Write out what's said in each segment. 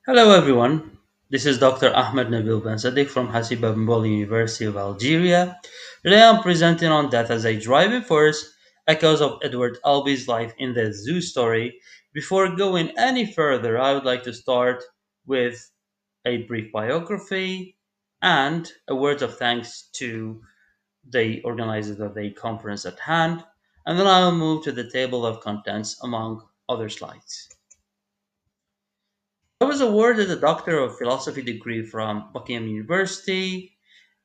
Hello everyone, this is Dr. Ahmed Nabil Bensedik from Hassiba Bouali University of Algeria. Today I'm presenting on death as a driving force, echoes of Edward Albee's life in the zoo story. Before going any further, I would like to start with a brief biography and a word of thanks to the organizers of the conference at hand, and then I'll move to the table of contents among other slides. I was awarded a Doctor of Philosophy degree from Buckingham University,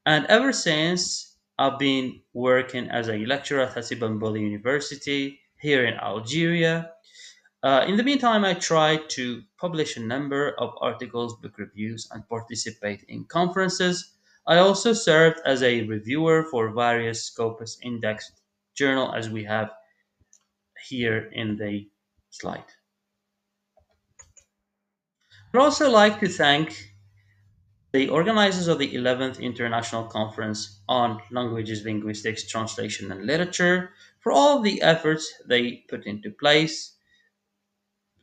and ever since I've been working as a lecturer at Hassiba University here in Algeria. In the meantime, I tried to publish a number of articles, book reviews, and participate in conferences. I also served as a reviewer for various Scopus indexed journal as we have here in the slide. I'd also like to thank the organizers of the 11th International Conference on Languages, Linguistics, Translation, and Literature for all the efforts they put into place,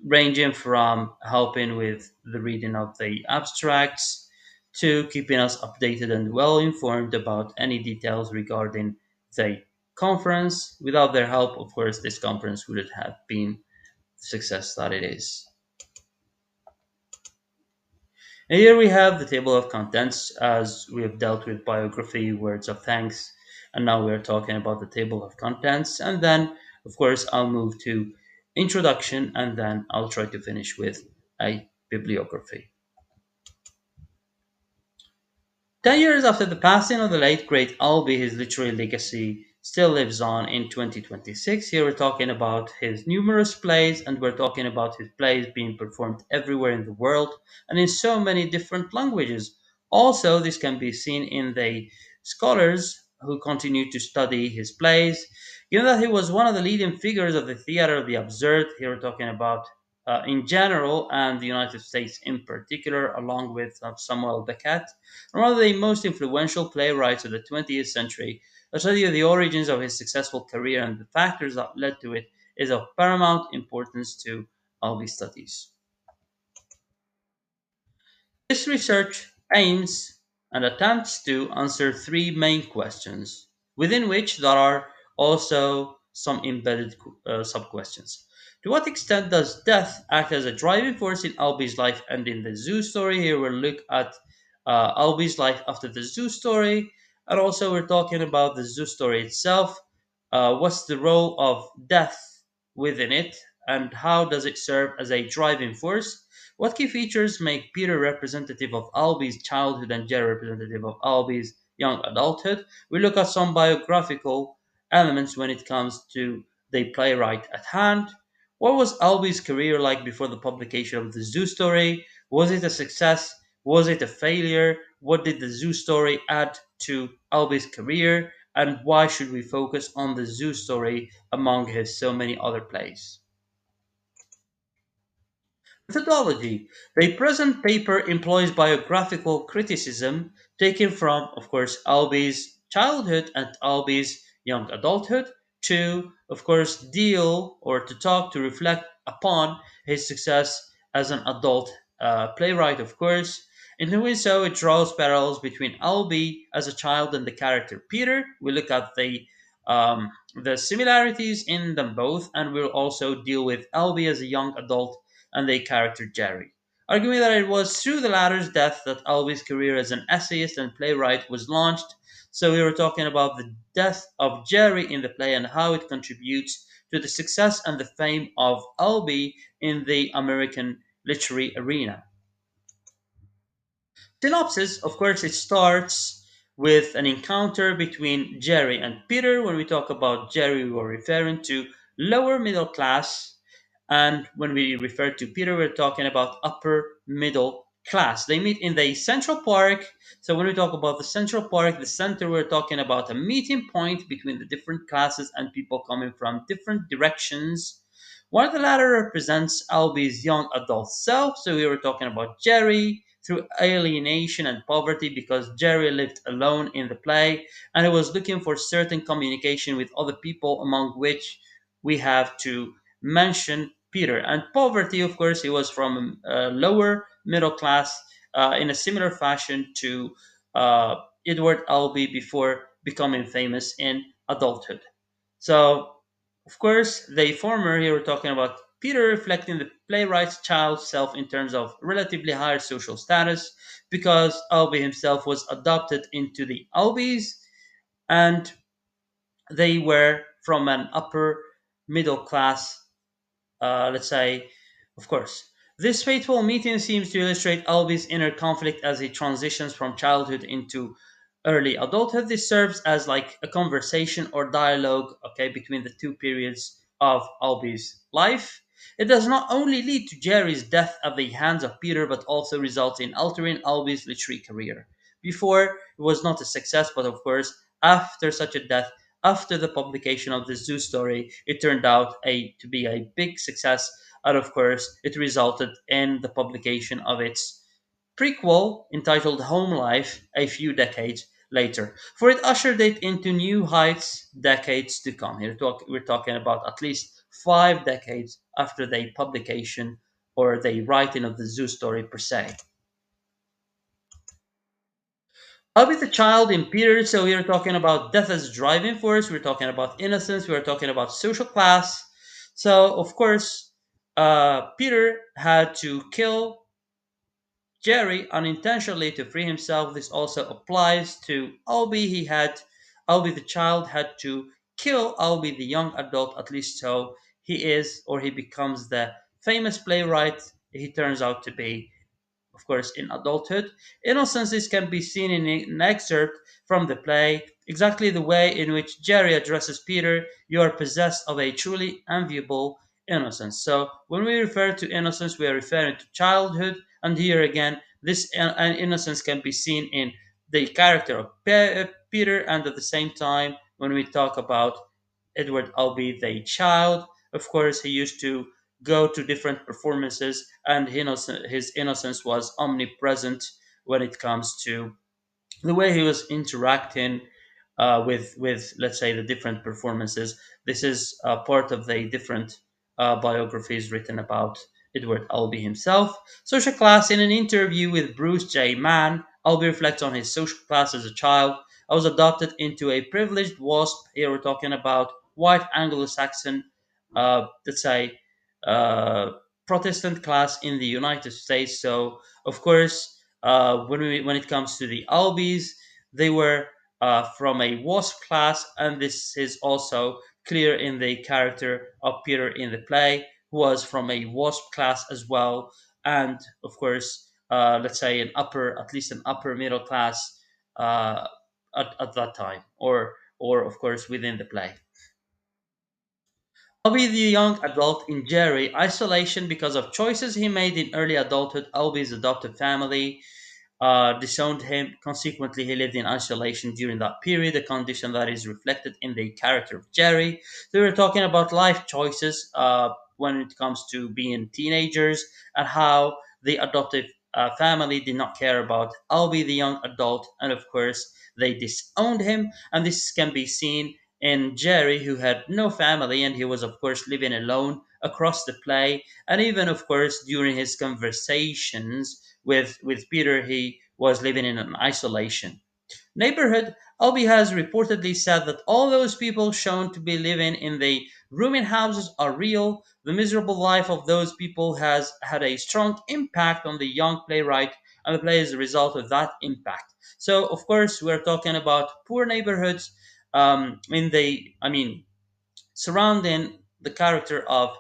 ranging from helping with the reading of the abstracts to keeping us updated and well informed about any details regarding the conference. Without their help, of course, this conference wouldn't have been the success that it is. And here we have the table of contents as we have dealt with biography, words of thanks, and now we're talking about the table of contents. And then, of course, I'll move to introduction and then I'll try to finish with a bibliography. 10 years after the passing of the late great Albee, his literary legacy still lives on in 2026. Here we're talking about his numerous plays, and we're talking about his plays being performed everywhere in the world and in so many different languages. Also, this can be seen in the scholars who continue to study his plays. Given that he was one of the leading figures of the theater of the absurd, here we're talking about in general and the United States in particular, along with Samuel Beckett, one of the most influential playwrights of the 20th century. A study of the origins of his successful career and the factors that led to it is of paramount importance to Albee studies. This research aims and attempts to answer three main questions, within which there are also some embedded sub questions. To what extent does death act as a driving force in Albee's life and in the zoo story? Here we'll look at Albee's life after the zoo story, and also we're talking about the zoo story itself. What's the role of death within it, and how does it serve as a driving force? What key features make Peter representative of Albee's childhood and Jerry representative of Albee's young adulthood? We look at some biographical elements when it comes to the playwright at hand. What was Albee's career like before the publication of the Zoo Story? Was it a success? Was it a failure? What did the Zoo Story add to Albee's career? And why should we focus on the Zoo Story among his so many other plays? Methodology. The present paper employs biographical criticism taken from, of course, Albee's childhood and Albee's young adulthood to, of course, deal or to talk, to reflect upon his success as an adult playwright, of course. In doing so, it draws parallels between Albee as a child and the character Peter. We look at the similarities in them both, and we'll also deal with Albee as a young adult and the character Jerry, arguing that it was through the latter's death that Albee's career as an essayist and playwright was launched. So we were talking about the death of Jerry in the play and how it contributes to the success and the fame of Albee in the American literary arena. Synopsis, of course, it starts with an encounter between Jerry and Peter. When we talk about Jerry, we are referring to lower middle class, and when we refer to Peter, we're talking about upper middle class. They meet in the Central Park. So when we talk about the Central Park, the center, we're talking about a meeting point between the different classes and people coming from different directions. One of the latter represents Albee's young adult self. So we were talking about Jerry through alienation and poverty because Jerry lived alone in the play and he was looking for certain communication with other people, among which we have to mention Peter. And poverty, of course, he was from a lower middle class in a similar fashion to uh, Edward Albee before becoming famous in adulthood. So, of course, the former here we're talking about Peter reflecting the playwright's child self in terms of relatively higher social status because Albee himself was adopted into the Albies and they were from an upper middle class, let's say, of course. This fateful meeting seems to illustrate Albee's inner conflict as he transitions from childhood into early adulthood. This serves as like a conversation or dialogue, okay, between the two periods of Albee's life. It does not only lead to Jerry's death at the hands of Peter, but also results in altering Albee's literary career. Before, it was not a success, but of course, after such a death, after the publication of the Zoo story, it turned out to be a big success, and of course, it resulted in the publication of its prequel entitled Home Life a few decades later. For it ushered it into new heights decades to come. We're talking about at least 5 decades after the publication or the writing of the Zoo story per se. I'll be the child in Peter, so we are talking about death as driving force, we're talking about innocence, we're talking about social class. So, of course, Peter had to kill Jerry unintentionally to free himself. This also applies to Albie. Albie the child had to kill Albie the young adult, at least so he is or he becomes the famous playwright he turns out to be, of course, in adulthood. Innocences can be seen in an excerpt from the play, exactly the way in which Jerry addresses Peter, you are possessed of a truly enviable innocence. So, when we refer to innocence, we are referring to childhood, and here again, this innocence can be seen in the character of Peter, and at the same time, when we talk about Edward Albee, the child, of course, he used to go to different performances, and his innocence was omnipresent when it comes to the way he was interacting with let's say the different performances. This is part of the different biographies written about Edward Albee himself. Social class. In an interview with Bruce J. Mann, Albee reflects on his social class as a child. I was adopted into a privileged WASP. Here we're talking about white Anglo-Saxon, let's say, uh, Protestant class in the United States. So, of course, when it comes to the Albies, they were from a WASP class, and this is also clear in the character of Peter in the play, who was from a WASP class as well, and of course, let's say at least an upper middle class uh, at that time, or of course within the play. Albie the young adult in Jerry, isolation because of choices he made in early adulthood, Albie's adopted family disowned him. Consequently, he lived in isolation during that period, a condition that is reflected in the character of Jerry. So we're talking about life choices when it comes to being teenagers and how the adoptive family did not care about Albie, the young adult, and of course, they disowned him. And this can be seen in Jerry, who had no family, and he was, of course, living alone across the play, and even, of course, during his conversations with Peter, he was living in an isolation neighborhood. Albie has reportedly said that all those people shown to be living in the rooming houses are real. The miserable life of those people has had a strong impact on the young playwright, and the play is a result of that impact. So, of course, we're talking about poor neighborhoods in I mean, surrounding the character of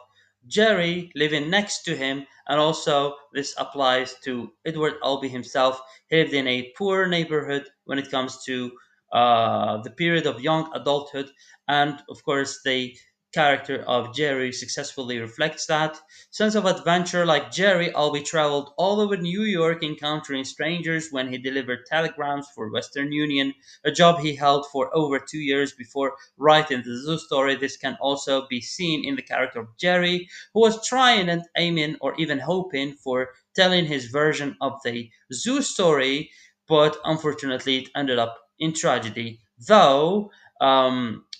Jerry living next to him, and also this applies to Edward Albee himself. He lived in a poor neighborhood when it comes to the period of young adulthood, and of course, the character of Jerry successfully reflects that. Sense of adventure, like Jerry, Albee traveled all over New York encountering strangers when he delivered telegrams for Western Union, a job he held for over 2 years before writing the Zoo story. This can also be seen in the character of Jerry, who was trying and aiming or even hoping for telling his version of the Zoo story, but unfortunately it ended up in tragedy. Though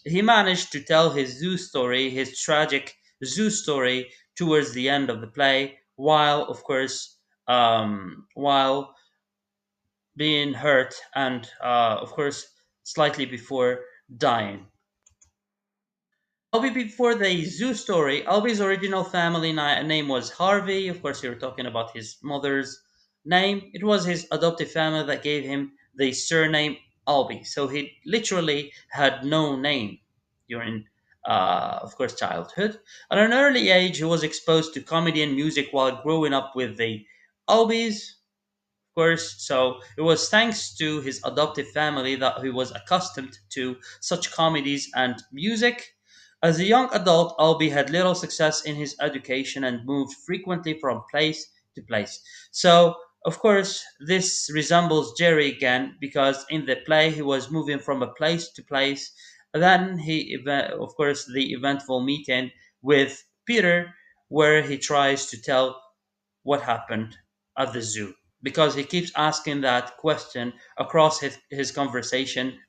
he managed to tell his Zoo story, his tragic Zoo story, towards the end of the play, while, of course, while being hurt and, of course, slightly before dying. Albie, before the zoo story, Albie's original family name was Harvey. Of course, you were talking about his mother's name. It was his adoptive family that gave him the surname Albie. So he literally had no name during, of course, childhood. At an early age, he was exposed to comedy and music while growing up with the Albies, course. So it was thanks to his adoptive family that he was accustomed to such comedies and music. As a young adult, Albee had little success in his education and moved frequently from place to place. So, of course, this resembles Jerry again because in the play he was moving from a place to place. Then of course, the eventful meeting with Peter, where he tries to tell what happened at the zoo because he keeps asking that question across his conversation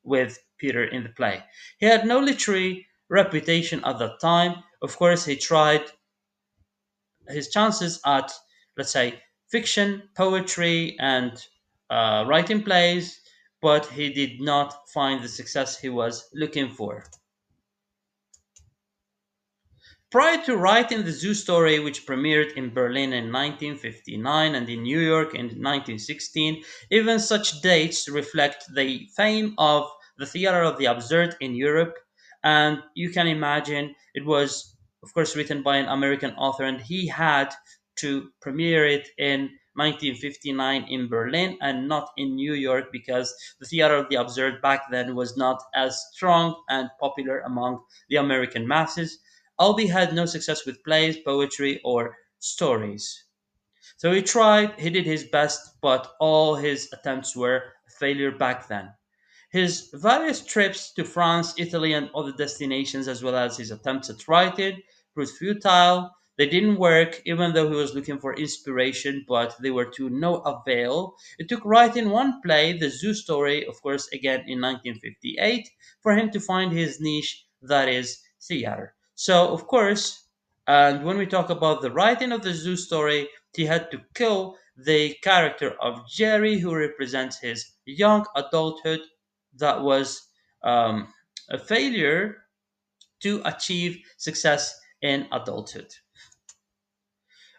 with Peter in the play. He had no literary reputation at that time. Of course, he tried his chances at, let's say, fiction, poetry, and writing plays, but he did not find the success he was looking for. Prior to writing the Zoo Story, which premiered in Berlin in 1959 and in New York in 1916, even such dates reflect the fame of the theater of the absurd in Europe. And you can imagine it was, of course, written by an American author, and he had to premiere it in 1959 in Berlin and not in New York because the theater of the absurd back then was not as strong and popular among the American masses. Albee had no success with plays, poetry, or stories. So he tried, he did his best, but all his attempts were a failure back then. His various trips to France, Italy, and other destinations, as well as his attempts at writing, proved futile. They didn't work, even though he was looking for inspiration, but they were to no avail. It took writing one play, The Zoo Story, of course, again in 1958, for him to find his niche, that is, theater. So, of course, and when we talk about the writing of The Zoo Story, he had to kill the character of Jerry, who represents his young adulthood that was um, a failure to achieve success in adulthood.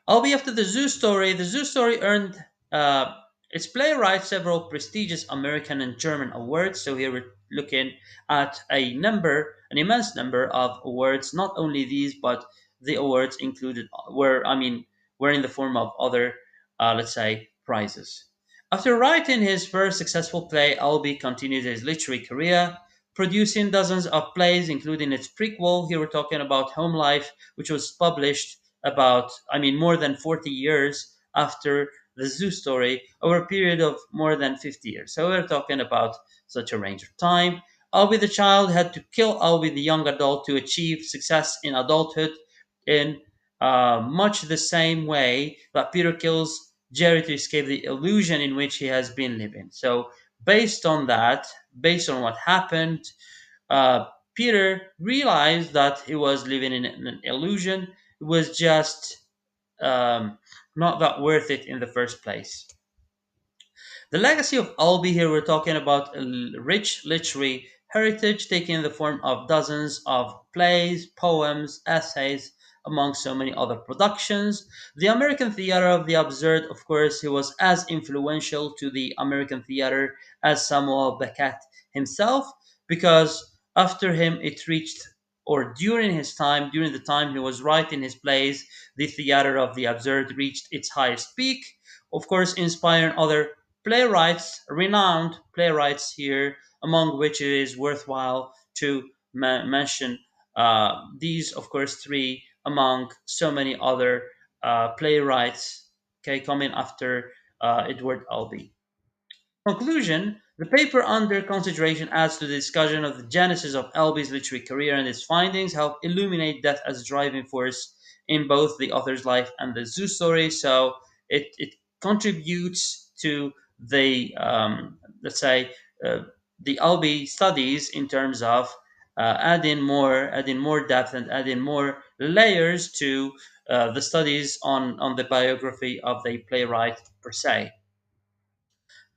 Albeit after the Zoo Story earned uh, its playwright several prestigious American and German awards. So here we're looking at an immense number of awards. Not only these, but the awards included were in the form of other, let's say, prizes. After writing his first successful play, Albee continued his literary career, producing dozens of plays, including its prequel. Here we're talking about Home Life, which was published more than 40 years after the Zoo Story, over a period of more than 50 years. So we're talking about such a range of time. Albie the child had to kill Albie the young adult to achieve success in adulthood in much the same way that Peter kills Jerry to escape the illusion in which he has been living. So, based on that, based on what happened, uh, Peter realized that he was living in an illusion. It was just not that worth it in the first place. The legacy of Albee here, we're talking about a rich literary heritage taking the form of dozens of plays, poems, essays, among so many other productions. The American theater of the absurd, of course, he was as influential to the American theater as Samuel Beckett himself, because after him it reached, or during the time he was writing his plays, the theater of the absurd reached its highest peak, of course, inspiring other playwrights, renowned playwrights here, among which it is worthwhile to mention these, of course, three among so many other playwrights, okay, coming after Edward Albee. Conclusion: the paper under consideration adds to the discussion of the genesis of Albee's literary career, and its findings help illuminate death as a driving force in both the author's life and the Zoo Story. So it contributes to the, let's say, uh, the Albee studies in terms of adding more depth and adding more layers to the studies on the biography of the playwright per se.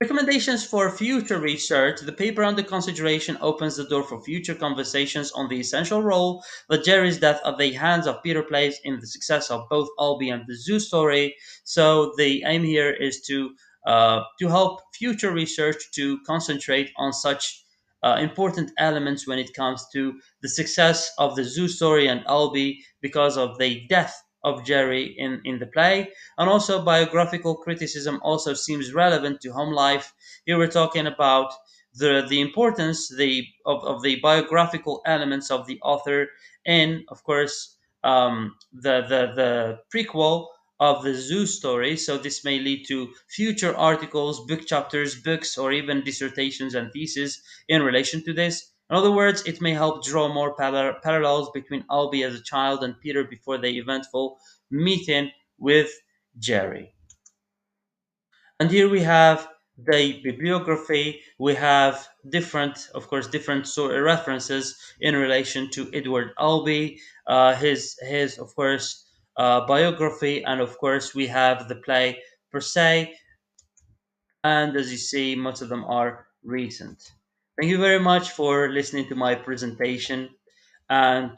Recommendations for future research. The paper under consideration opens the door for future conversations on the essential role that Jerry's death at the hands of Peter plays in the success of both Albee and the Zoo story. So the aim here is to help future research to concentrate on such important elements when it comes to the success of the Zoo story and Albee because of the death of Jerry in the play, and also biographical criticism also seems relevant to home life. Here we're talking about the importance of the biographical elements of the author, and of course the prequel of the Zoo story. So this may lead to future articles, book chapters, books, or even dissertations and theses in relation to this. In other words, it may help draw more parallels between Albie as a child and Peter before the eventful meeting with Jerry. And here we have the bibliography. We have different, of course, different references in relation to Edward Albee, his of course, biography, and of course, we have the play per se. And as you see, most of them are recent. Thank you very much for listening to my presentation. And